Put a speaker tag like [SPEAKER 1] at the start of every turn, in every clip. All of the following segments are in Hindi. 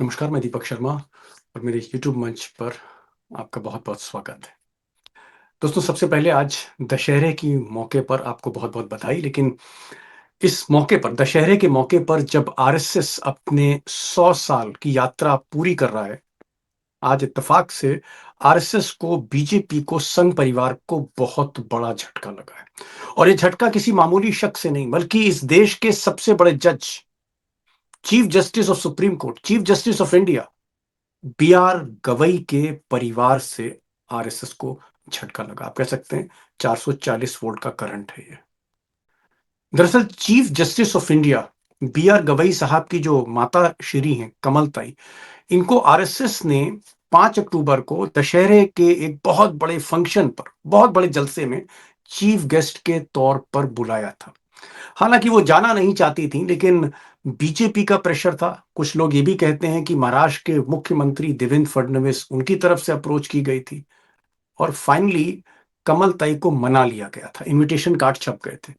[SPEAKER 1] नमस्कार, मैं दीपक शर्मा और मेरे यूट्यूब मंच पर आपका बहुत-बहुत स्वागत है। दोस्तों, सबसे पहले आज दशहरे की मौके पर आपको बहुत-बहुत बधाई। लेकिन इस मौके पर, दशहरे के मौके पर जब आरएसएस अपने 100 साल की यात्रा पूरी कर रहा है, आज इत्तेफाक से आरएसएस को, बीजेपी को, संघ परिवार को बहुत बड़ा झटका लगा है। और ये झटका किसी मामूली शख्स से नहीं, बल्कि इस देश के सबसे बड़े जज, chief justice of supreme court, chief justice of India B R Gavai के परिवार से आरएसएस को झटका लगा। आप कह सकते हैं 440 वोल्ट का करंट है ये। दरअसल chief justice of India B R Gavai साहब की जो माता श्री हैं कमलताई, इनको आरएसएस ने 5 अक्टूबर को दशहरे के एक बहुत बड़े फंक्शन पर, बहुत बड़े जलसे में चीफ गेस्ट के तौर पर बुलाया था। हालांकि वो जाना नहीं चाहती थी, लेकिन बीजेपी का प्रेशर था। कुछ लोग ये भी कहते हैं कि महाराष्ट्र के मुख्यमंत्री देवेंद्र फडणवीस, उनकी तरफ से अप्रोच की गई थी और फाइनली कमल ताई को मना लिया गया था। इनविटेशन कार्ड छप गए थे।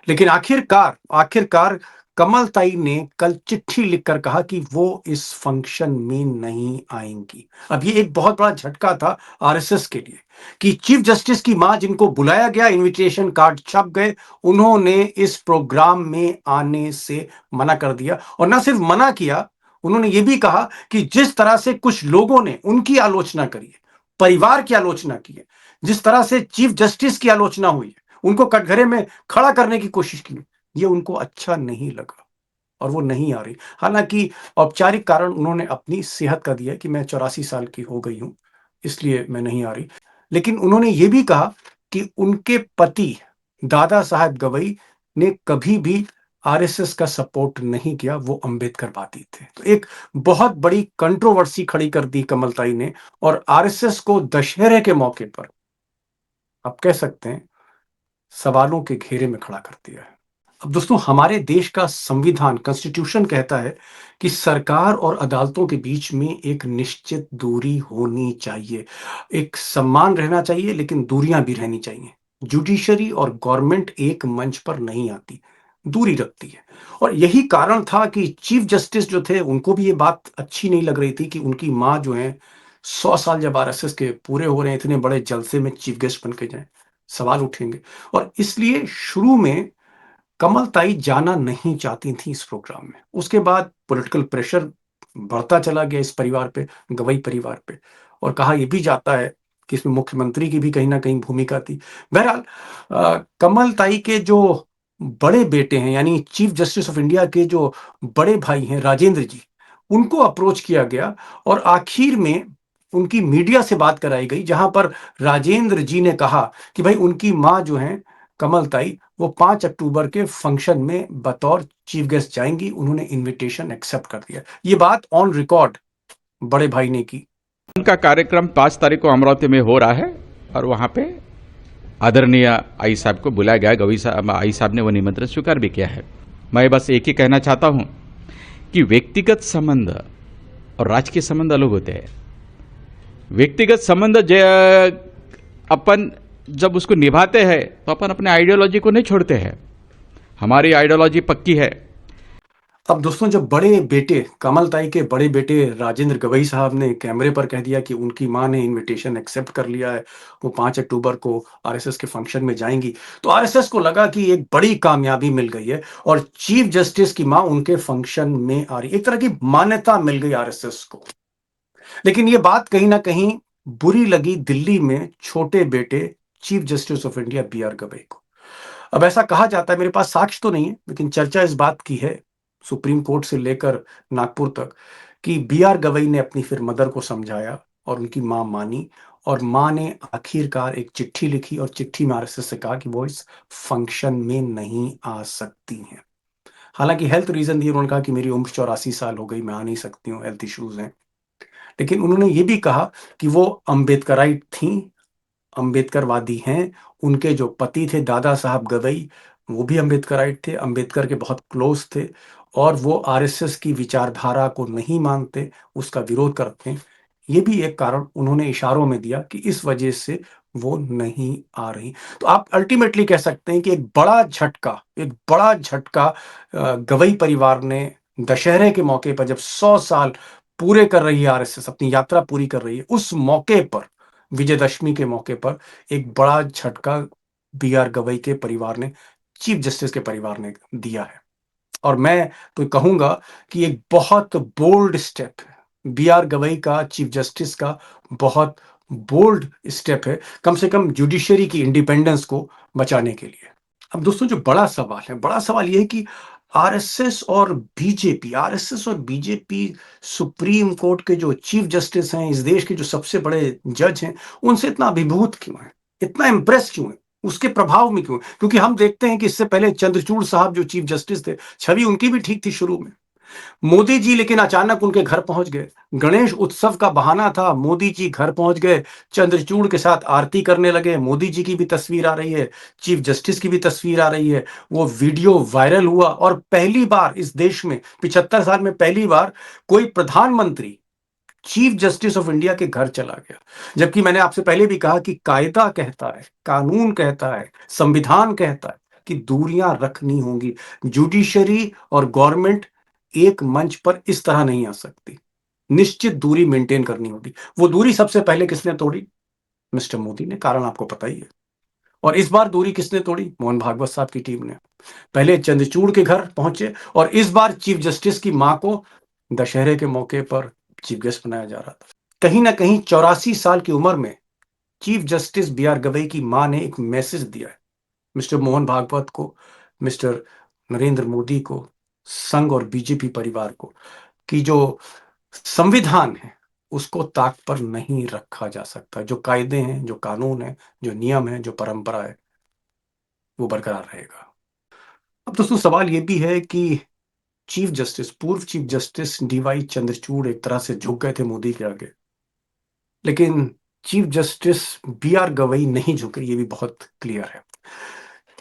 [SPEAKER 1] लेकिन आखिरकार आखिरकार कमल ताई ने कल चिट्ठी लिखकर कहा कि वो इस फंक्शन में नहीं आएंगी। अब ये एक बहुत बड़ा झटका था आरएसएस के लिए कि चीफ जस्टिस की मां, जिनको बुलाया गया, इनविटेशन कार्ड छप गए, उन्होंने इस प्रोग्राम में आने से मना कर दिया। और ना सिर्फ मना किया, उन्होंने ये भी कहा कि जिस तरह से कुछ लोगों ने उनकी आलोचना करी है, परिवार की आलोचना की है, जिस तरह से चीफ जस्टिस की आलोचना हुई है, उनको कटघरे में खड़ा करने की कोशिश की, ये उनको अच्छा नहीं लगा और वो नहीं आ रही। हालांकि औपचारिक कारण उन्होंने अपनी सेहत का दिया कि मैं 84 साल की हो गई हूं, इसलिए मैं नहीं आ रही। लेकिन उन्होंने ये भी कहा कि उनके पति दादा साहब गवई ने कभी भी आरएसएस का सपोर्ट नहीं किया, वो अंबेडकरवादी थे। तो एक बहुत बड़ी कंट्रोवर्सी खड़ी कर दी कमलताई ने और आरएसएस को दशहरे के मौके पर, आप कह सकते हैं, सवालों के घेरे में खड़ा कर दिया है। अब दोस्तों, हमारे देश का संविधान, कॉन्स्टिट्यूशन कहता है कि सरकार और अदालतों के बीच में एक निश्चित दूरी होनी चाहिए, एक सम्मान रहना चाहिए, लेकिन दूरियां भी रहनी चाहिए। जुडिशरी और गवर्नमेंट एक मंच पर नहीं आती, दूरी रखती है। और यही कारण था कि चीफ जस्टिस जो थे, उनको भी ये बात अच्छी नहीं लग रही थी कि उनकी मां जो है, 100 साल जब आरएसएस के पूरे हो रहे हैं, इतने बड़े जलसे में चीफ गेस्ट बन के जाए, सवाल उठेंगे। और इसलिए शुरू में कमल ताई जाना नहीं चाहती थी इस प्रोग्राम में। उसके बाद पॉलिटिकल प्रेशर बढ़ता चला गया इस परिवार पे, गवई परिवार पे। और कहा यह भी जाता है कि इसमें मुख्यमंत्री की भी कहीं ना कहीं भूमिका थी। बहरहाल कमल ताई के जो बड़े बेटे हैं, यानी चीफ जस्टिस ऑफ इंडिया के जो बड़े भाई हैं राजेंद्र जी, उनको अप्रोच किया गया और आखिर में उनकी मीडिया से बात कराई गई, जहां पर राजेंद्र जी ने कहा कि भाई उनकी मां जो है कमल ताई, वो 5 अक्टूबर के फंक्शन में बतौर चीफ गेस्ट जाएंगी। उन्होंने इनविटेशन एक्सेप्ट कर दिया। ये बात ऑन रिकॉर्ड बड़े भाई ने की।
[SPEAKER 2] उनका कार्यक्रम 5 तारीख को अमरावती में हो रहा है और वहां पे आदरणीय आई साहब को बुलाया गया। गवई साहब, आई साहब ने वो निमंत्रण स्वीकार भी किया है। मैं बस एक ही कहना चाहता हूं कि व्यक्तिगत संबंध और राजकीय संबंध अलग होते हैं। व्यक्तिगत संबंध अपन जब उसको निभाते हैं तो अपन अपने आइडियोलॉजी को नहीं छोड़ते हैं। हमारी आइडियोलॉजी पक्की है।
[SPEAKER 1] अब दोस्तों, जब बड़े बेटे, कमल ताई के बड़े बेटे राजेंद्र गवई साहब ने कैमरे पर कह दिया कि उनकी मां ने इनविटेशन एक्सेप्ट कर लिया है, वो 5 अक्टूबर को आरएसएस के फंक्शन में जाएंगी, तो आरएसएस को लगा कि एक बड़ी कामयाबी मिल गई है और चीफ जस्टिस की मां उनके फंक्शन में आ रही। एक तरह की मान्यता मिल गई आरएसएस को। लेकिन ये बात कहीं ना कहीं बुरी लगी दिल्ली में छोटे बेटे chief justice of India B R Gavai को। अब ऐसा कहा जाता है, मेरे पास साक्ष्य तो नहीं है, लेकिन चर्चा इस बात की है, सुप्रीम कोर्ट से लेकर नागपुर तक, कि बीआर गवई ने अपनी फिर मदर को समझाया और उनकी मां मानी। और मां ने आखिरकार एक चिट्ठी लिखी और चिट्ठी में आरएसएस से कहा कि वो इस फंक्शन में नहीं आ सकती हैं। हालांकि हेल्थ रीजन दिए, उन्होंने कहा कि मेरी उम्र 84 साल हो गई, मैं आ नहीं सकती हूँ, हेल्थ इश्यूज हैं। लेकिन उन्होंने ये भी कहा कि वो अम्बेडकराइट थी, अम्बेडकरवादी हैं। उनके जो पति थे दादा साहब गवई, वो भी अम्बेडकराइट थे, अम्बेडकर के बहुत क्लोज थे और वो आरएसएस की विचारधारा को नहीं मानते, उसका विरोध करते हैं। ये भी एक कारण उन्होंने इशारों में दिया कि इस वजह से वो नहीं आ रही। तो आप अल्टीमेटली कह सकते हैं कि एक बड़ा झटका गवई परिवार ने दशहरे के मौके पर, जब 100 साल पूरे कर रही है आरएसएस, अपनी यात्रा पूरी कर रही है, उस मौके पर, विजयदशमी के मौके पर एक बड़ा झटका बी आर गवई के परिवार ने, चीफ जस्टिस के परिवार ने दिया है। और मैं तो कहूंगा कि एक बहुत बोल्ड स्टेप है बी आर गवई का, चीफ जस्टिस का बहुत बोल्ड स्टेप है, कम से कम जुडिशरी की इंडिपेंडेंस को बचाने के लिए। अब दोस्तों, जो बड़ा सवाल यह है कि आरएसएस और बीजेपी सुप्रीम कोर्ट के जो चीफ जस्टिस हैं, इस देश के जो सबसे बड़े जज हैं, उनसे इतना अभिभूत क्यों है, इतना इंप्रेस क्यों है, उसके प्रभाव में क्यों? क्योंकि हम देखते हैं कि इससे पहले चंद्रचूड़ साहब जो चीफ जस्टिस थे, छवि उनकी भी ठीक थी शुरू में। मोदी जी लेकिन अचानक उनके घर पहुंच गए, गणेश उत्सव का बहाना था, मोदी जी घर पहुंच गए, चंद्रचूड़ के साथ आरती करने लगे, मोदी जी की भी तस्वीर आ रही है, चीफ जस्टिस की भी तस्वीर आ रही है, वो वीडियो वायरल हुआ और पहली बार इस देश में 75 साल में पहली बार कोई प्रधानमंत्री चीफ जस्टिस ऑफ इंडिया के घर चला गया। जबकि मैंने आपसे पहले भी कहा कि कायदा कहता है, कानून कहता है, संविधान कहता है कि दूरियां रखनी होंगी, जुडिशरी और गवर्नमेंट एक मंच पर इस तरह नहीं आ सकती, निश्चित दूरी मेंटेन करनी होगी। वो दूरी सबसे पहले किसने तोड़ी? मिस्टर मोदी ने, कारण आपको पता ही है। और इस बार दूरी किसने तोड़ी? मोहन भागवत साहब की टीम ने। पहले चंद्रचूड़ के घर पहुंचे और इस बार चीफ जस्टिस की मां को दशहरे के मौके पर चीफ गेस्ट बनाया जा रहा था। कहीं ना कहीं 84 साल की उम्र में chief justice B R Gavai की मां ने एक मैसेज दिया है मिस्टर मोहन भागवत को, मिस्टर नरेंद्र मोदी को, संघ और बीजेपी परिवार को, कि जो संविधान है उसको ताक पर नहीं रखा जा सकता। जो कायदे हैं, जो कानून है, जो नियम है, जो परंपरा है, वो बरकरार रहेगा। अब दोस्तों, सवाल यह भी है कि पूर्व चीफ जस्टिस डीवाई चंद्रचूड़ एक तरह से झुक गए थे मोदी के आगे, लेकिन chief justice B R Gavai नहीं झुके, ये भी बहुत क्लियर है।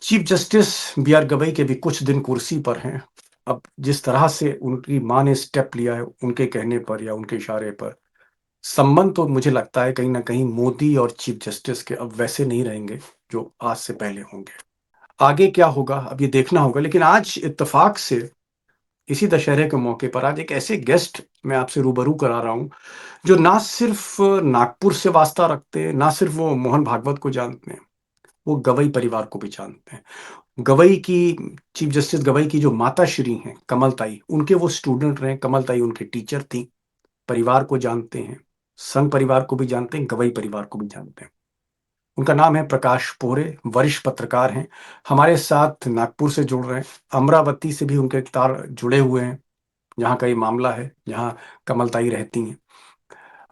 [SPEAKER 1] Chief justice B R Gavai के भी कुछ दिन कुर्सी पर हैं। अब जिस तरह से उनकी मां ने स्टेप लिया है, उनके कहने पर या उनके इशारे पर, संबंध तो मुझे लगता है कहीं ना कहीं मोदी और चीफ जस्टिस के अब वैसे नहीं रहेंगे जो आज से पहले होंगे। आगे क्या होगा अब ये देखना होगा, लेकिन आज इत्तेफाक से इसी दशहरे के मौके पर आज एक ऐसे गेस्ट मैं आपसे रूबरू करा रहा हूं जो ना सिर्फ नागपुर से वास्ता रखते हैं, ना सिर्फ वो मोहन भागवत को जानते हैं, वो गवई परिवार को भी जानते हैं। गवई की चीफ जस्टिस गवई की जो माता श्री हैं कमलताई, उनके वो स्टूडेंट रहे, कमलताई उनके टीचर थी, परिवार को जानते हैं, संघ परिवार को भी जानते हैं, गवई परिवार को भी जानते हैं। उनका नाम है प्रकाश पोहरे, वरिष्ठ पत्रकार हैं, हमारे साथ नागपुर से जुड़ रहे हैं, अमरावती से भी उनके तार जुड़े हुए हैं, जहाँ का ये मामला है, जहाँ कमलताई रहती हैं।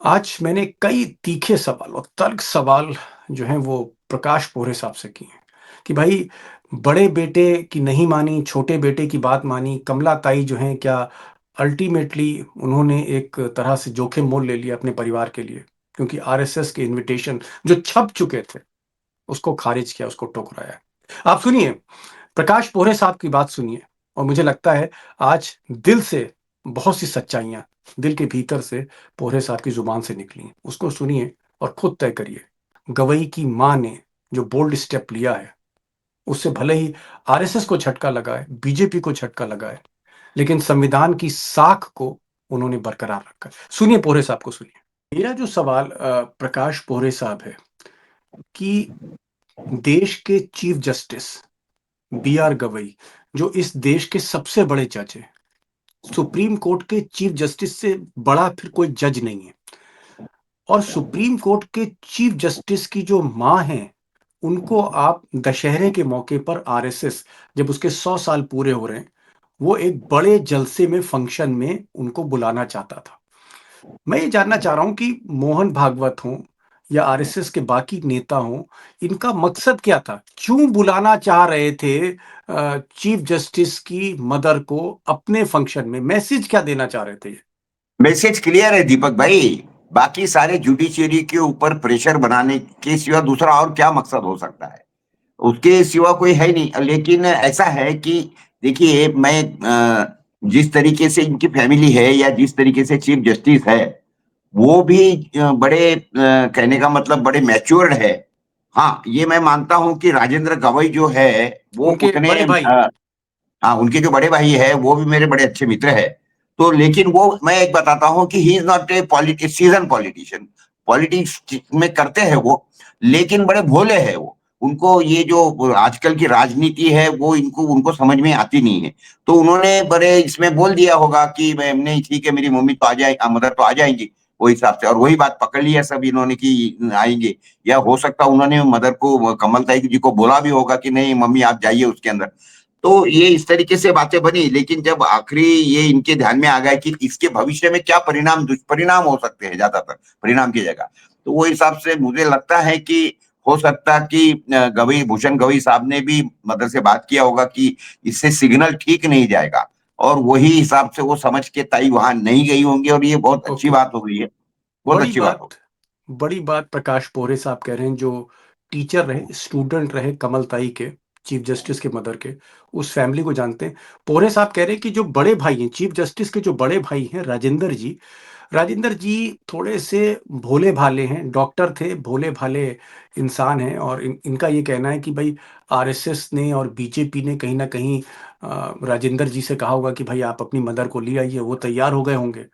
[SPEAKER 1] आज मैंने कई तीखे सवाल और तर्क सवाल जो हैं वो प्रकाश पोहरे साहब से किए हैं कि भाई, बड़े बेटे की नहीं मानी, छोटे बेटे की बात मानी, कमला ताई जो हैं, क्या अल्टीमेटली उन्होंने एक तरह से जोखिम मोल ले लिया अपने परिवार के लिए, क्योंकि आरएसएस के इनविटेशन जो छप चुके थे उसको खारिज किया, उसको ठुकराया। आप सुनिए, प्रकाश पोहरे साहब की बात सुनिए, और मुझे लगता है आज दिल से बहुत सी सच्चाइयां दिल के भीतर से पोहरे साहब की जुबान से निकली हैं, उसको सुनिए और खुद तय करिए। गवई की मां ने जो बोल्ड स्टेप लिया है, उससे भले ही आरएसएस को झटका लगा है, बीजेपी को झटका लगा है, लेकिन संविधान की साख को उन्होंने बरकरार रखा है। सुनिए पोहरे साहब को, सुनिए। मेरा जो सवाल प्रकाश पोहरे साहब है कि देश के chief justice B R Gavai, जो इस देश के सबसे बड़े जज है, सुप्रीम कोर्ट के चीफ जस्टिस से बड़ा फिर कोई जज नहीं है, और सुप्रीम कोर्ट के चीफ जस्टिस की जो मां है, उनको आप दशहरे के मौके पर आरएसएस, जब उसके 100 साल पूरे हो रहे हैं, वो एक बड़े जलसे में, फंक्शन में उनको बुलाना चाहता था। मैं ये जानना चाह रहा हूं कि मोहन भागवत हो या आरएसएस के बाकी नेता हो, इनका मकसद क्या था? क्यों बुलाना चाह रहे थे चीफ जस्टिस की मदर को अपने फंक्शन में? मैसेज क्या देना चाह रहे थे?
[SPEAKER 3] मैसेज क्लियर है दीपक भाई। बाकी सारे जुडिशियरी के ऊपर प्रेशर बनाने के सिवा दूसरा और क्या मकसद हो सकता है? उसके सिवा कोई है नहीं। लेकिन ऐसा है कि देखिए, मैं जिस तरीके से इनकी फैमिली है या जिस तरीके से चीफ जस्टिस है, वो भी बड़े कहने का मतलब बड़े मैच्योर्ड है। हाँ, ये मैं मानता हूं कि राजेंद्र गवई जो है वो
[SPEAKER 1] उनके
[SPEAKER 3] उतने
[SPEAKER 1] बड़े भाई।
[SPEAKER 3] हाँ, उनके जो बड़े भाई है वो भी मेरे बड़े अच्छे मित्र है। तो लेकिन वो मैं एक बताता हूं कि he is not a season politician, politics में करते हैं वो, लेकिन बड़े भोले हैं वो। उनको ये जो आजकल की राजनीति है वो इनको उनको समझ में आती नहीं है। तो उन्होंने बड़े इसमें बोल दिया होगा कि मैं नहीं, ठीक है मेरी मम्मी तो आ जाए, मदर तो आ जाएंगी, वो हिसाब से, और वही बात पकड़ लिया सब इन्होंने कि आएंगे। या हो सकता उन्होंने मदर को, कमल ताई जी को बोला भी होगा कि नहीं मम्मी आप जाइए उसके अंदर। तो ये इस तरीके से बातें बनी, लेकिन जब आखिरी ये इनके ध्यान में आ गया कि इसके भविष्य में क्या परिणाम दुष्परिणाम हो सकते हैं ज्यादातर परिणाम की जगह, तो वो हिसाब से मुझे लगता है कि हो सकता कि गवई भूषण गवई साहब ने भी मदर से बात किया होगा कि इससे सिग्नल ठीक नहीं जाएगा, और वही हिसाब से वो समझ के ताई वहां नहीं गई होंगी, और ये बहुत अच्छी
[SPEAKER 1] ओके।
[SPEAKER 3] बात हो गई है, बहुत
[SPEAKER 1] बड़ी
[SPEAKER 3] अच्छी बात हो
[SPEAKER 1] बात बड़ी बात प्रकाश पोरे साहब कह रहे हैं, जो टीचर रहे, स्टूडेंट रहे कमलताई के, चीफ जस्टिस के मदर के, उस फैमिली को जानते हैं। पोरे साहब कह रहे हैं कि जो बड़े भाई हैं, चीफ जस्टिस के जो बड़े भाई हैं राजेंद्र जी थोड़े से भोले भाले हैं, डॉक्टर थे, भोले भाले इंसान हैं, और इनका ये कहना है कि भाई आरएसएस ने और बीजेपी ने कहीं ना कहीं राजेंद्र जी से कहा होगा कि भाई आप अपनी मदर को ले आइए, वो तैयार हो गए होंगे।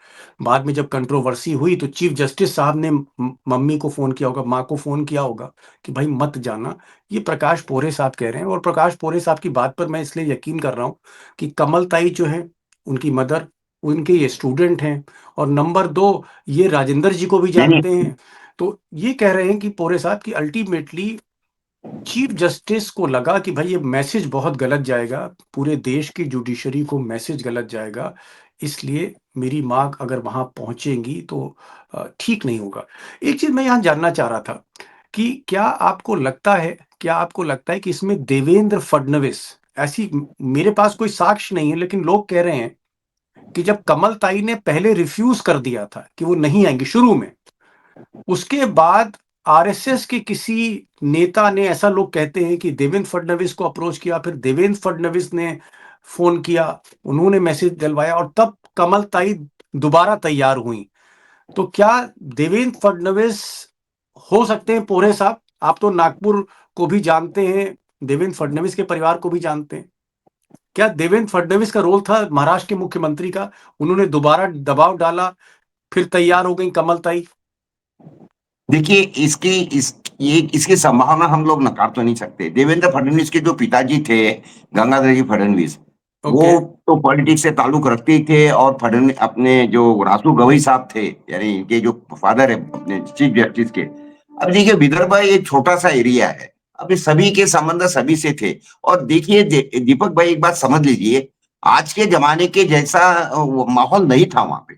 [SPEAKER 1] बाद में जब कंट्रोवर्सी हुई तो चीफ जस्टिस साहब ने मम्मी को फोन किया होगा, माँ को फोन किया होगा कि भाई मत जाना। ये प्रकाश पोरे साहब कह रहे हैं, और प्रकाश पोरे साहब की बात पर मैं इसलिए यकीन कर रहा हूँ कि कमलताई जो है, उनकी मदर, उनके ये स्टूडेंट हैं, और नंबर दो, ये राजेंद्र जी को भी
[SPEAKER 3] नहीं
[SPEAKER 1] जानते
[SPEAKER 3] नहीं,
[SPEAKER 1] हैं। तो ये कह रहे हैं कि पोरे साहब की अल्टीमेटली चीफ जस्टिस को लगा कि भाई ये मैसेज बहुत गलत जाएगा, पूरे देश की जुडिशरी को मैसेज गलत जाएगा, इसलिए मेरी माँ अगर वहां पहुंचेंगी तो ठीक नहीं होगा। एक चीज मैं यहां जानना चाह रहा था कि क्या आपको लगता है कि इसमें देवेंद्र फडणवीस, ऐसी मेरे पास कोई साक्ष्य नहीं है, लेकिन लोग कह रहे हैं कि जब कमल ताई ने पहले रिफ्यूज कर दिया था कि वो नहीं आएंगे शुरू में, उसके बाद आरएसएस के किसी नेता ने, ऐसा लोग कहते हैं कि देवेंद्र फडणवीस को अप्रोच किया, फिर देवेंद्र फडणवीस ने फोन किया, उन्होंने मैसेज डलवाया, और तब कमल ताई दोबारा तैयार हुई। तो क्या देवेंद्र फडणवीस हो सकते हैं? पोरे साहब, आप तो नागपुर को भी जानते हैं, देवेंद्र फडणवीस के परिवार को भी जानते हैं, क्या देवेंद्र फडणवीस का रोल था महाराष्ट्र के मुख्यमंत्री का? उन्होंने दोबारा दबाव डाला, फिर तैयार हो गई कमलताई।
[SPEAKER 3] देखिए इसकी संभावना हम लोग नकार तो नहीं सकते। देवेंद्र फडणवीस के जो पिताजी थे, गंगाधर जी फडणवीस, वो
[SPEAKER 1] ओके।
[SPEAKER 3] तो पॉलिटिक्स से ताल्लुक रखते ही थे, और फडणवीस अपने जो रासू गवई साहब थे, यानी इनके जो फादर है अपने चीफ जस्टिस के। अब देखिए विदर्भ एक छोटा सा एरिया है, अब सभी के संबंध सभी से थे। और देखिए दीपक भाई एक बात समझ लीजिए, आज के जमाने के जैसा माहौल नहीं था वहां पे।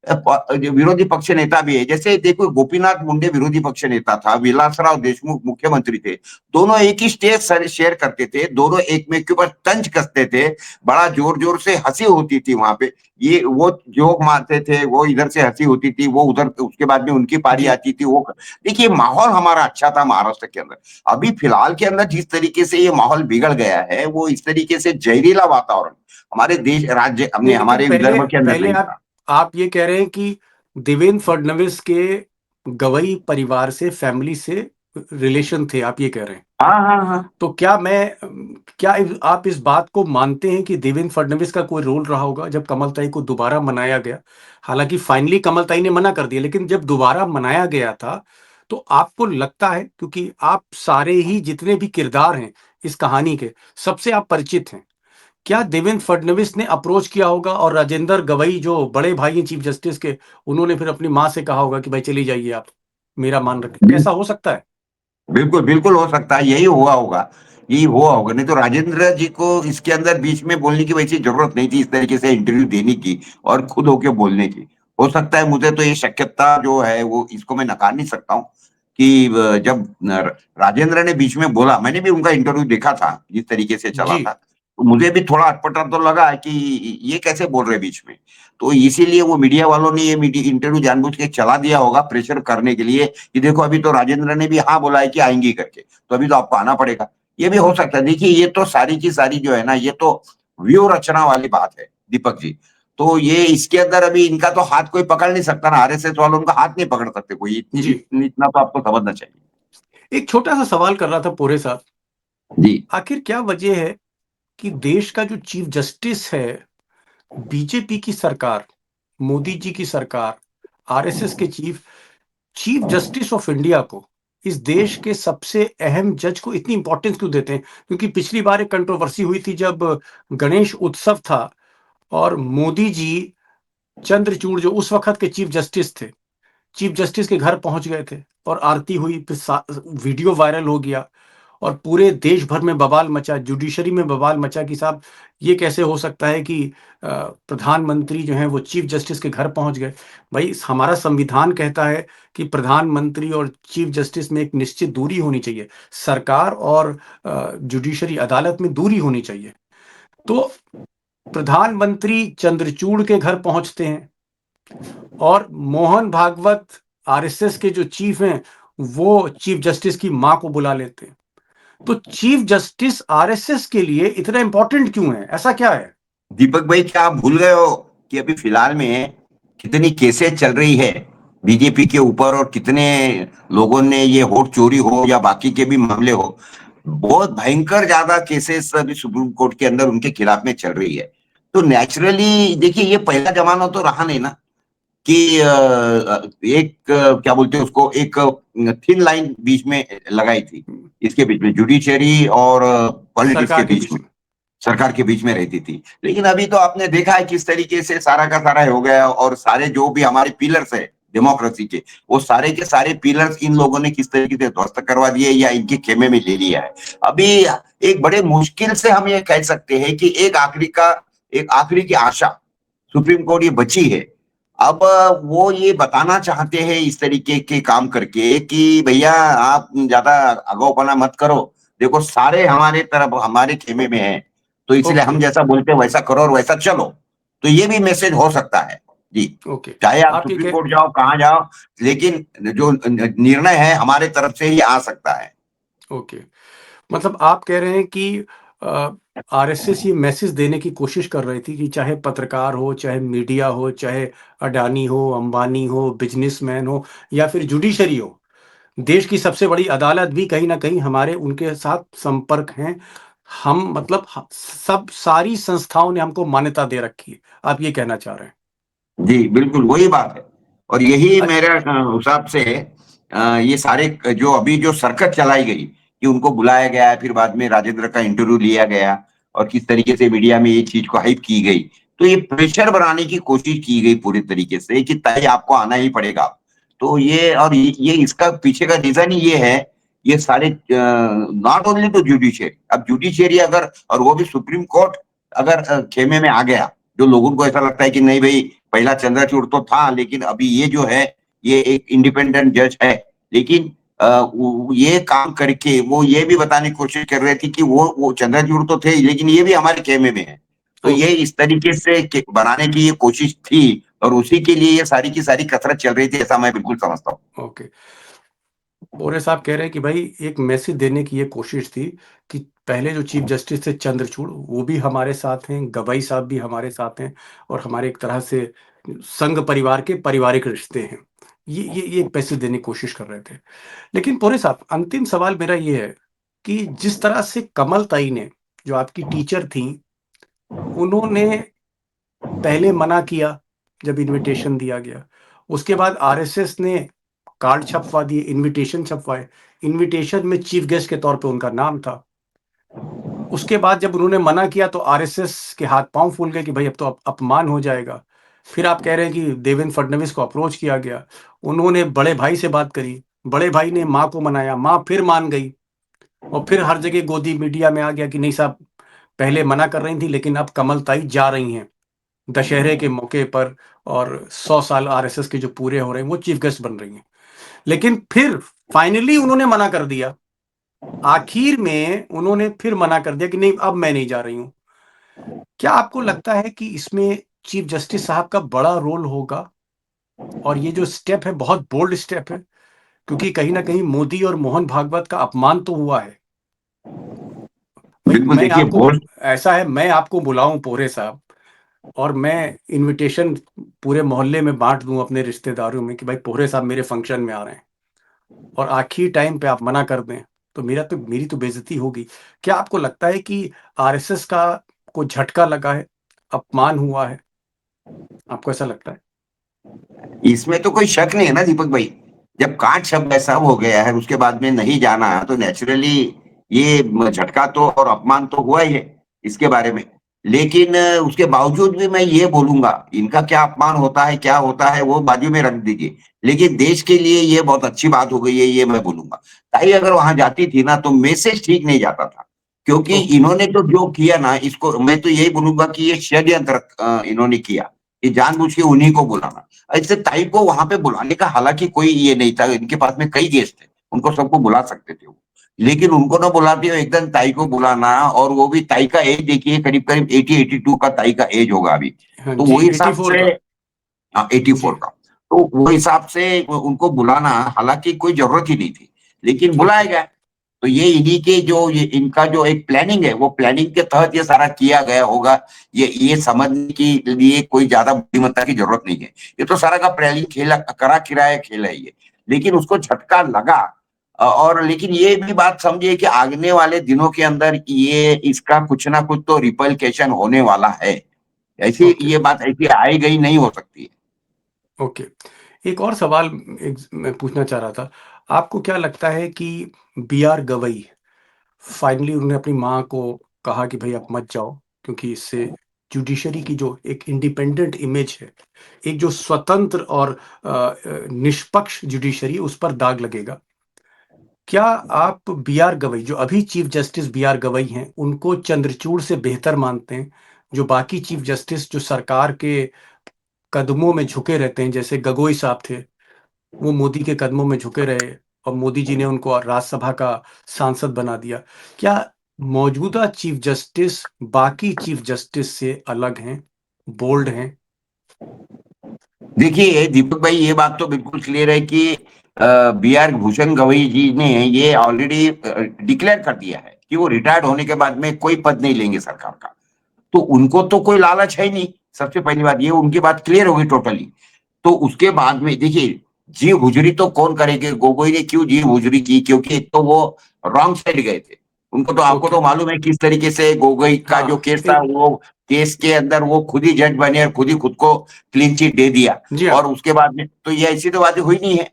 [SPEAKER 3] जो विरोधी पक्ष नेता भी है, जैसे देखो गोपीनाथ मुंडे विरोधी पक्ष नेता था, विलासराव देशमुख मुख्यमंत्री थे, दोनों एक ही स्टेज शेयर करते थे, दोनों एक में के ऊपर तंज कसते थे, बड़ा जोर जोर से हंसी होती थी वहां पे। ये वो जोक मारते थे, वो इधर से हंसी होती थी, वो उधर, उसके बाद में उनकी पारी
[SPEAKER 1] जी।
[SPEAKER 3] आती थी वो। देखिए माहौल हमारा अच्छा था महाराष्ट्र के अंदर। अभी फिलहाल के अंदर जिस तरीके से ये माहौल बिगड़ गया है, वो इस तरीके से जहरीला वातावरण हमारे देश राज्य हमने
[SPEAKER 1] नहीं, लेकिन
[SPEAKER 3] हमारे
[SPEAKER 1] पहले
[SPEAKER 3] विदर्भ के अंदर
[SPEAKER 1] पहले
[SPEAKER 3] नहीं था।
[SPEAKER 1] आप ये कह रहे हैं कि देवेंद्र फडणवीस के गवई परिवार से, फैमिली से रिलेशन थे, आप ये कह रहे हैं?
[SPEAKER 3] हाँ हाँ हाँ,
[SPEAKER 1] तो आप इस बात को मानते हैं कि देवेंद्र फडणवीस का कोई रोल रहा होगा जब कमलताई को दोबारा मनाया गया? हालांकि फाइनली कमलताई ने मना कर दिया, लेकिन जब दोबारा मनाया गया था, तो आपको लगता है, क्योंकि आप सारे ही जितने भी किरदार हैं इस कहानी के, सबसे आप परिचित हैं, क्या देवेंद्र फडणवीस ने अप्रोच किया होगा, और राजेंद्र गवई जो बड़े भाई हैं चीफ जस्टिस के, उन्होंने फिर अपनी माँ से कहा होगा कि भाई चली जाइए आप, मेरा मान रखें? कैसा हो सकता है?
[SPEAKER 3] बिल्कुल बिल्कुल हो सकता है, यही हुआ होगा, यही हुआ होगा। नहीं तो राजेंद्र जी को इसके अंदर बीच में बोलने की वैसी जरूरत नहीं थी, इस तरीके से इंटरव्यू देने की और खुद होके बोलने की। हो सकता है, मुझे तो ये शक्यता जो है वो इसको मैं नकार नहीं सकता हूँ कि जब राजेंद्र ने बीच में बोला, मैंने भी उनका इंटरव्यू देखा था जिस तरीके से चला
[SPEAKER 1] जी।
[SPEAKER 3] था, तो मुझे भी थोड़ा अटपटा तो लगा कि ये कैसे बोल रहे बीच में। तो इसीलिए वो मीडिया वालों ने ये मीडिया इंटरव्यू जानबूझ के चला दिया होगा, प्रेशर करने के लिए कि देखो अभी तो राजेंद्र ने भी हाँ बोला है कि आएंगी करके, तो अभी तो आपको आना पड़ेगा। ये भी हो सकता है। देखिए ये तो सारी की सारी जो है ना, ये तो व्यू रचना वाली बात है दीपक जी। तो ये इसके अंदर अभी इनका तो हाथ कोई पकड़ नहीं सकता ना, आरएसएस वालों उनका हाथ नहीं पकड़ सकते कोई,
[SPEAKER 1] जी।
[SPEAKER 3] इतना तो आपको समझना चाहिए।
[SPEAKER 1] एक छोटा सा सवाल कर रहा था पोरे साहब,
[SPEAKER 3] जी
[SPEAKER 1] आखिर क्या वजह है कि देश का जो चीफ जस्टिस है, बीजेपी की सरकार, मोदी जी की सरकार, आरएसएस के चीफ जस्टिस ऑफ इंडिया को, इस देश के सबसे अहम जज को इतनी इंपॉर्टेंस क्यों देते हैं? क्योंकि पिछली बार एक कंट्रोवर्सी हुई थी जब गणेश उत्सव था और मोदी जी चंद्रचूड़ जो उस वक्त के चीफ जस्टिस के घर पहुंच गए थे और आरती हुई, फिर वीडियो वायरल हो गया और पूरे देश भर में बवाल मचा, जुडिशरी में बवाल मचा कि साहब ये कैसे हो सकता है कि प्रधानमंत्री जो हैं वो चीफ जस्टिस के घर पहुंच गए। भाई हमारा संविधान कहता है कि प्रधानमंत्री और चीफ जस्टिस में एक निश्चित दूरी होनी चाहिए, सरकार और जुडिशरी अदालत में दूरी होनी चाहिए। तो प्रधानमंत्री चंद्रचूड़ के घर पहुंचते हैं और मोहन भागवत आरएसएस के जो चीफ हैं वो चीफ जस्टिस की मां को बुला लेते हैं। तो चीफ जस्टिस आरएसएस के लिए इतना इंपॉर्टेंट क्यों है? ऐसा क्या है?
[SPEAKER 3] दीपक भाई, क्या आप भूल गए हो कि अभी फिलहाल में कितनी केसेस चल रही है बीजेपी के ऊपर, और कितने लोगों ने ये वोट चोरी हो या बाकी के भी मामले हो, बहुत भयंकर ज्यादा केसेस अभी सुप्रीम कोर्ट के अंदर उनके खिलाफ में चल रही है। तो नेचुरली देखिए, ये पहला जमाना तो रहा नहीं ना कि एक क्या बोलते हैं उसको, एक थिन लाइन बीच में लगाई थी, इसके बीच में जुडिशरी और पॉलिटिक्स के
[SPEAKER 1] सरकार के
[SPEAKER 3] बीच
[SPEAKER 1] बीच
[SPEAKER 3] में,
[SPEAKER 1] में।
[SPEAKER 3] सरकार के बीच में रहती थी। लेकिन अभी तो आपने देखा है किस तरीके से सारा का सारा हो गया, और सारे जो भी हमारे पिलर्स है डेमोक्रेसी के, वो सारे के सारे पिलर्स इन लोगों ने किस तरीके से ध्वस्त करवा दिए या इनके खेमे में ले लिया है। अभी एक बड़े मुश्किल से हम ये कह सकते हैं कि एक आखिरी की आशा सुप्रीम कोर्ट ये बची है। अब वो ये बताना चाहते हैं इस तरीके के काम करके कि भैया आप ज्यादा अगाऊपना मत करो, देखो सारे हमारे तरफ हमारे खेमे में हैं, तो इसलिए
[SPEAKER 1] ओके,
[SPEAKER 3] हम जैसा बोलते हैं वैसा करो और वैसा चलो। तो ये भी मैसेज हो सकता है जी।
[SPEAKER 1] ओके।
[SPEAKER 3] चाहे आप
[SPEAKER 1] आप ये
[SPEAKER 3] सुप्रीम
[SPEAKER 1] कह
[SPEAKER 3] कोर्ट जाओ, कहाँ जाओ, लेकिन जो निर्णय है हमारे तरफ से ही आ सकता है।
[SPEAKER 1] ओके, मतलब आप कह रहे हैं कि आरएसएस ये मैसेज देने की कोशिश कर रही थी कि चाहे पत्रकार हो, चाहे मीडिया हो, चाहे अडानी हो, अंबानी हो, बिजनेसमैन हो या फिर जुडिशरी हो, देश की सबसे बड़ी अदालत भी कहीं न कहीं हमारे उनके साथ संपर्क हैं। हम मतलब ह सब सारी संस्थाओं ने हमको मान्यता दे रखी है। आप ये कहना चाह रहे हैं।
[SPEAKER 3] जी, बिल्कुल वही बात है। और यही
[SPEAKER 1] अ,
[SPEAKER 3] मेरे हिसाब से ये सारे जो अभी जो सरकत चलाई गई कि उनको बुलाया गया है, फिर बाद में राजेंद्र का इंटरव्यू लिया गया और किस तरीके से मीडिया में ये चीज को हाइप की गई, तो ये प्रेशर बनाने की कोशिश की गई पूरी तरीके से कि तय आपको आना ही पड़ेगा। तो ये और ये इसका पीछे का रीजन ही ये है, ये सारे नॉट ओनली टू जुडिशियरी, अब जुडिशियरी अगर, और वो भी सुप्रीम कोर्ट अगर खेमे में आ गया, जो लोगों को ऐसा लगता है कि नहीं भाई, पहला चंद्रचूड़ तो था लेकिन अभी ये जो है ये एक इंडिपेंडेंट जज है, लेकिन ये काम करके वो ये भी बताने की कोशिश कर रहे थे कि वो चंद्रचूड़ तो थे लेकिन ये भी हमारे खेमे में है। तो ये
[SPEAKER 1] ओके,
[SPEAKER 3] इस तरीके से बनाने की ये कोशिश थी, और उसी के लिए ये सारी की सारी कसरत चल रही थी, ऐसा मैं बिल्कुल समझता हूँ।
[SPEAKER 1] ओके। बोरे साहब कह रहे हैं कि भाई एक मैसेज देने की ये कोशिश थी कि पहले जो चीफ जस्टिस थे चंद्रचूड़ वो भी हमारे साथ हैं, गवाई साहब भी हमारे साथ हैं और हमारे एक तरह से संघ परिवार के पारिवारिक रिश्ते हैं। ये एक मैसेज देने की कोशिश कर रहे थे। लेकिन पोरे साहब अंतिम सवाल मेरा ये है कि जिस तरह से कमल ताई ने, जो आपकी टीचर थी, उन्होंने पहले मना किया जब इनविटेशन दिया गया। उसके बाद आरएसएस ने कार्ड छपवा दिए, इनविटेशन छपवाए। इनविटेशन में चीफ गेस्ट के तौर पे उनका नाम था। उसके बाद जब उन्होंने मना किया तो आरएसएस के हाथ-पाँव फूल गए कि भाई अब तो अपमान हो जाएगा। फिर आप कह रहे हैं कि देवेंद्र फडणवीस को अप्रोच किया गया। उन्होंने बड़े भाई से बात करी। बड़े भाई ने माँ को मनाया, माँ फिर मान गई और फिर हर जगह गोदी मीडिया में आ गया कि नहीं साहब, पहले मना कर रही थी लेकिन अब कमल ताई जा रही हैं। दशहरे के मौके पर और 100 साल आरएसएस के जो पूरे हो रहे हैं वो चीफ गेस्ट बन रही हैं। लेकिन फिर फाइनली उन्होंने मना कर दिया। आखिर में उन्होंने फिर मना कर दिया कि नहीं अब मैं नहीं जा रही हूँ। क्या आपको लगता है कि इसमें चीफ जस्टिस साहब का बड़ा रोल होगा? और ये जो स्टेप है बहुत बोल्ड स्टेप है क्योंकि कहीं न कहीं मोदी और मोहन भागवत का अपमान तो हुआ है। भाई
[SPEAKER 3] बिल्कुल, देखिए बोल।
[SPEAKER 1] मैं आपको बुलाऊँ पोरे साहब और मैं इन्विटेशन पूरे मोहल्ले में बाँट दूँ अपने रिश्तेदारों में कि भाई पोरे साहब मेरे फंक्शन में आ रहे हैं और आखिरी टाइम पे आप मना कर दें, तो मेरी तो बेइज़्ज़ती होगी। क्या आपको लगता है कि आरएसएस का को झटका लगा है? अपमान हुआ है? आपको ऐसा लगता है?
[SPEAKER 3] इसमें तो कोई शक नहीं है ना दीपक भाई। जब कांट शब्द ऐसा हो गया है उसके बाद में नहीं जाना है तो नेचुरली ये झटका तो और अपमान तो हुआ ही है इसके बारे में। लेकिन उसके बावजूद भी मैं ये बोलूंगा, इनका क्या अपमान होता है क्या होता है वो बाजू में रख दीजिए, लेकिन देश के लिए ये बहुत अच्छी बात हो गई है ये मैं बोलूंगा। ताई अगर वहां जाती थी ना तो मैसेज ठीक नहीं जाता था, क्योंकि
[SPEAKER 1] ओके।
[SPEAKER 3] इन्होंने तो जो किया ना, इसको मैं तो यही बोलूंगा कि ये षड्यंत्र इन्होंने किया, ये जानबूझ के उन्हीं को बुलाना। ऐसे ताई को वहां पे बुलाने का हालांकि कोई ये नहीं था, इनके पास में कई गेस्ट थे, उनको सबको बुला सकते थे वो, लेकिन उनको ना बुलाते हुए एकदम ताई को बुलाना, और वो भी ताई का एज देखिए करीब करीब 80-82 का ताई का एज होगा अभी।
[SPEAKER 1] हाँ
[SPEAKER 3] तो
[SPEAKER 1] जी,
[SPEAKER 3] वो हिसाब
[SPEAKER 1] 84
[SPEAKER 3] से
[SPEAKER 1] का।
[SPEAKER 3] 84
[SPEAKER 1] जी।
[SPEAKER 3] का, तो वो हिसाब से उनको बुलाना हालांकि कोई जरूरत ही नहीं थी, लेकिन बुलाया
[SPEAKER 1] ओके।
[SPEAKER 3] गया। तो ये इन्हीं के जो ये इनका जो एक प्लानिंग है वो प्लानिंग के तहत ये सारा किया गया होगा। ये समझने के लिए कोई ज्यादा बुद्धिमत्ता की जरूरत नहीं है, ये तो सारा का प्लानिंग खेला करा किराया खेल है ये। लेकिन उसको झटका लगा, और लेकिन ये भी बात समझिए कि आगने वाले दिनों के अंदर ये इसका कुछ ना कुछ तो रिपलकेशन होने वाला है। ऐसी
[SPEAKER 1] ओके।
[SPEAKER 3] ये बात ऐसी आई गई नहीं हो सकती है।
[SPEAKER 1] ओके। एक और सवाल मैं पूछना चाह रहा था। आपको क्या लगता है कि बी आर गवई फाइनली उन्होंने अपनी माँ को कहा कि भाई आप मत जाओ, क्योंकि इससे जुडिशरी की जो एक इंडिपेंडेंट इमेज है, एक जो स्वतंत्र और निष्पक्ष जुडिशरी, उस पर दाग लगेगा। क्या आप बी आर गवई, जो अभी chief justice B R Gavai हैं, उनको चंद्रचूड़ से बेहतर मानते हैं? जो बाकी चीफ जस्टिस जो सरकार के कदमों में झुके रहते हैं, जैसे गगोई साहब थे, वो मोदी के कदमों में झुके रहे और मोदी जी ने उनको राज्यसभा का सांसद बना दिया। क्या मौजूदा चीफ जस्टिस बाकी चीफ जस्टिस से अलग हैं, बोल्ड हैं?
[SPEAKER 3] देखिए दीपक भाई, ये बात तो बिल्कुल क्लियर है कि बी आर भूषण गवई जी ने ये ऑलरेडी डिक्लेयर कर दिया है कि वो रिटायर्ड होने के बाद में कोई पद नहीं लेंगे सरकार का। तो उनको तो कोई लालच है ही नहीं, सबसे पहली बात ये उनकी बात क्लियर होगी टोटली। तो उसके बाद में देखिए, जी हुजूरी तो कौन करेंगे, गोगोई ने क्यों जी हुजूरी की, क्योंकि एक तो वो रॉन्ग साइड गए थे। उनको तो, आपको
[SPEAKER 1] ओके।
[SPEAKER 3] तो मालूम है किस तरीके से गोगोई का जो
[SPEAKER 1] हाँ।
[SPEAKER 3] केस था, वो केस के अंदर वो खुद ही जज बने और खुद ही खुद को क्लीन चिट दे दिया।
[SPEAKER 1] जी हाँ।
[SPEAKER 3] और उसके बाद में तो ये ऐसी तो बातें हुई नहीं है।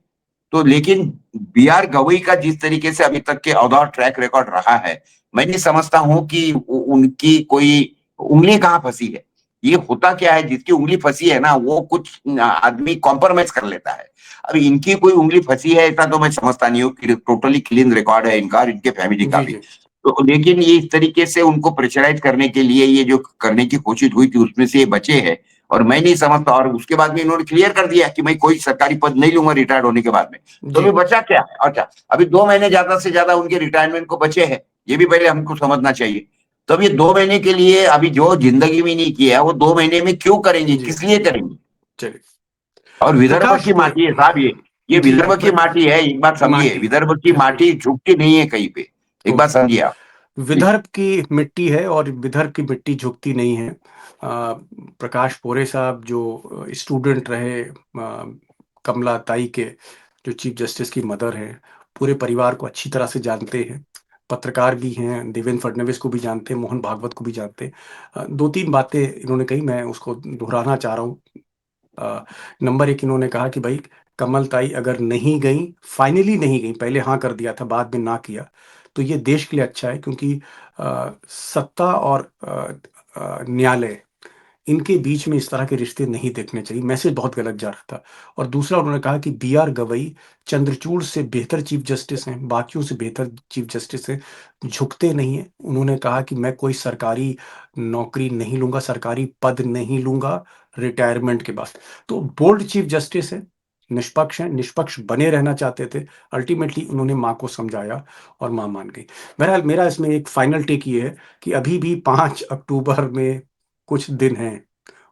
[SPEAKER 3] तो लेकिन बी आर गवई का जिस तरीके से अभी तक के औदौर ट्रैक रिकॉर्ड रहा है, मैं नहीं समझता हूं कि उनकी कोई उंगली कहाँ फंसी है। ये होता क्या है, जिसकी उंगली फंसी है ना वो कुछ आदमी कॉम्प्रोमाइज कर लेता है। अब इनकी कोई उंगली फंसी है ऐसा तो मैं समझता नहीं हूँ कि टोटली क्लीन रिकॉर्ड है इनका और इनके फैमिली का
[SPEAKER 1] जी
[SPEAKER 3] भी।
[SPEAKER 1] जी
[SPEAKER 3] तो लेकिन ये इस तरीके से उनको प्रेशराइज करने के लिए ये जो करने की कोशिश हुई थी उसमें से ये बचे हैं। और मैं नहीं समझता, और उसके बाद में इन्होंने क्लियर कर दिया कि मैं कोई सरकारी पद नहीं लूंगा रिटायर्ड होने के बाद में। तो
[SPEAKER 1] जी
[SPEAKER 3] अभी बचा क्या है? अच्छा, अभी 2 महीने ज्यादा से ज्यादा उनके रिटायरमेंट को बचे हैं, ये भी पहले हमको समझना चाहिए। तो अब ये 2 महीने के लिए अभी जो जिंदगी में नहीं किया है वो 2 महीने में क्यों करेंगे,
[SPEAKER 1] जी।
[SPEAKER 3] किस लिए करेंगे?
[SPEAKER 1] चलिए।
[SPEAKER 3] और विदर्भ
[SPEAKER 1] प्रकाश
[SPEAKER 3] की
[SPEAKER 1] पुरे।
[SPEAKER 3] माटी है साहब ये
[SPEAKER 1] जी
[SPEAKER 3] विदर्भ की माटी है, एक बात समझिए,
[SPEAKER 1] माटी।
[SPEAKER 3] विदर्भ की
[SPEAKER 1] बिल्कुल।
[SPEAKER 3] माटी झुकती नहीं है कहीं पे, एक बात
[SPEAKER 1] ओके।
[SPEAKER 3] समझिए आप। जी।
[SPEAKER 1] विदर्भ की मिट्टी है और विदर्भ की मिट्टी झुकती नहीं है। प्रकाश पोरे साहब जो स्टूडेंट रहे कमला ताई के, जो चीफ जस्टिस की मदर हैं, पूरे परिवार को अच्छी तरह से जानते हैं, पत्रकार भी हैं, देवेंद्र फडणवीस को भी जानते हैं, मोहन भागवत को भी जानते हैं। 2-3 बातें इन्होंने कही, मैं उसको दोहराना चाह रहा हूँ। नंबर एक, इन्होंने कहा कि भाई कमल ताई अगर नहीं गई, फाइनली नहीं गई, पहले हाँ कर दिया था बाद में ना किया, तो ये देश के लिए अच्छा है, क्योंकि सत्ता और न्यायालय, इनके बीच में इस तरह के रिश्ते नहीं देखने चाहिए। मैसेज बहुत गलत जा रहा था। और दूसरा, उन्होंने कहा कि बी आर गवई चंद्रचूड़ से बेहतर चीफ जस्टिस हैं, बाकियों से बेहतर चीफ जस्टिस हैं, झुकते नहीं हैं। उन्होंने कहा कि मैं कोई सरकारी नौकरी नहीं लूंगा, सरकारी पद नहीं लूंगा रिटायरमेंट के बाद। तो बोल्ड चीफ जस्टिस है, निष्पक्ष हैं, निष्पक्ष बने रहना चाहते थे। अल्टीमेटली उन्होंने माँ को समझाया और माँ मान गई। बहरहाल मेरा इसमें एक फाइनल टेक ये है कि अभी भी 5 अक्टूबर में कुछ दिन हैं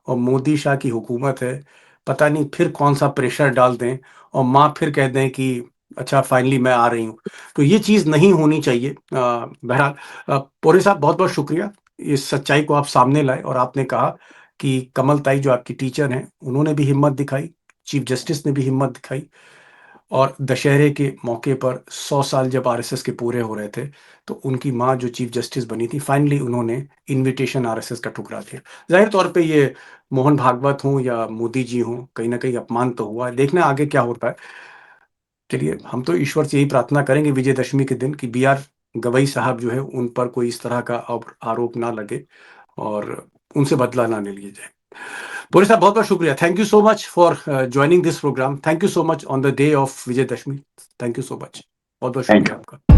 [SPEAKER 1] और मोदी शाह की हुकूमत है। पता नहीं फिर कौन सा प्रेशर डाल दें और माँ फिर कह दें कि अच्छा फाइनली मैं आ रही हूँ। तो ये चीज़ नहीं होनी चाहिए। बहरहाल पोरे साहब, बहुत बहुत शुक्रिया, इस सच्चाई को आप सामने लाए और आपने कहा कि कमल ताई जो आपकी टीचर हैं, उन्होंने भी हिम्मत दिखाई, चीफ जस्टिस ने भी हिम्मत दिखाई, और दशहरे के मौके पर 100 साल जब आरएसएस के पूरे हो रहे थे, तो उनकी माँ जो चीफ जस्टिस बनी थी, फाइनली उन्होंने इन्विटेशन आरएसएस का ठुकरा दिया। ज़ाहिर तौर पे ये मोहन भागवत हों या मोदी जी हों, कहीं न कहीं अपमान तो हुआ। देखना आगे क्या होता है। चलिए, हम तो ईश्वर से यही प्रार्थना करेंगे विजयदशमी के दिन कि बीआर गवई साहब जो है, उन पर कोई इस तरह का अब आरोप ना लगे और उनसे बदला ना ले लिया जाए। बोरे साहब, बहुत-बहुत शुक्रिया। Thank you so much for joining this programme. Thank you so much on the day of Vijayadashami. Thank you so much. बहुत-बहुत
[SPEAKER 3] थैंक
[SPEAKER 1] शुक्रिया
[SPEAKER 3] यू।
[SPEAKER 1] आपका।